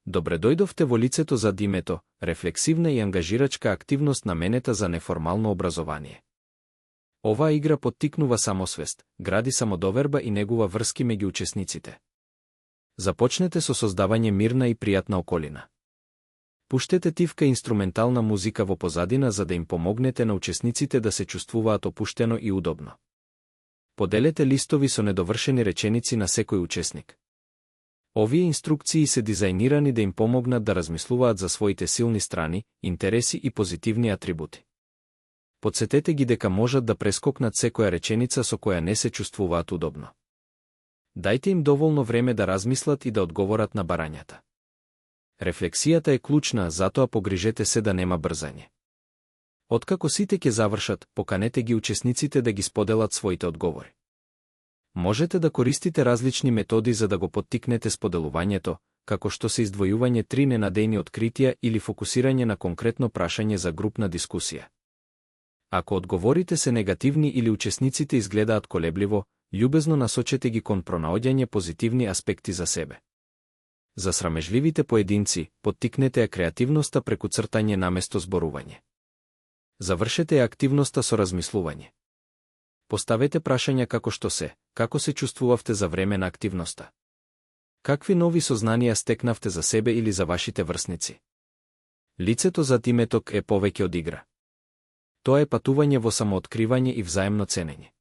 Добре дојдовте во лицето зад името, рефлексивна и ангажирачка активност наменета за неформално образование. Оваа игра поттикнува самосвест, гради самодоверба и негува врски меѓу учесниците. Започнете со создавање мирна и пријатна околина. Пуштете тивка инструментална музика во позадина за да им помогнете на учесниците да се чувствуваат опуштено и удобно. Поделете листови со недовршени реченици на секој учесник. Овие инструкции се дизајнирани да им помогнат да размислуваат за своите силни страни, интереси и позитивни атрибути. Подсетете ги дека можат да прескокнат секоја реченица со која не се чувствуваат удобно. Дајте им доволно време да размислат и да одговорат на барањата. Рефлексијата е клучна, затоа погрижете се да нема брзање. Откако сите ќе завршат, поканете ги учесниците да ги споделат своите одговори. Можете да користите различни методи за да го поттикнете споделувањето, како што се издвојување 3 ненадејни откритија или фокусирање на конкретно прашање за групна дискусија. Ако одговорите се негативни или учесниците изгледаат колебливо, љубезно насочете ги кон пронаоѓање позитивни аспекти за себе. За срамежливите поединци, поттикнете ја креативноста преку цртање наместо зборување. Завршете ја активноста со размислување. Поставете прашања како се чувствувавте за време на активноста? Какви нови сознанија стекнавте за себе или за вашите врсници? Лицето зад името е повеќе од игра. Тоа е патување во самооткривање и взаемно ценење.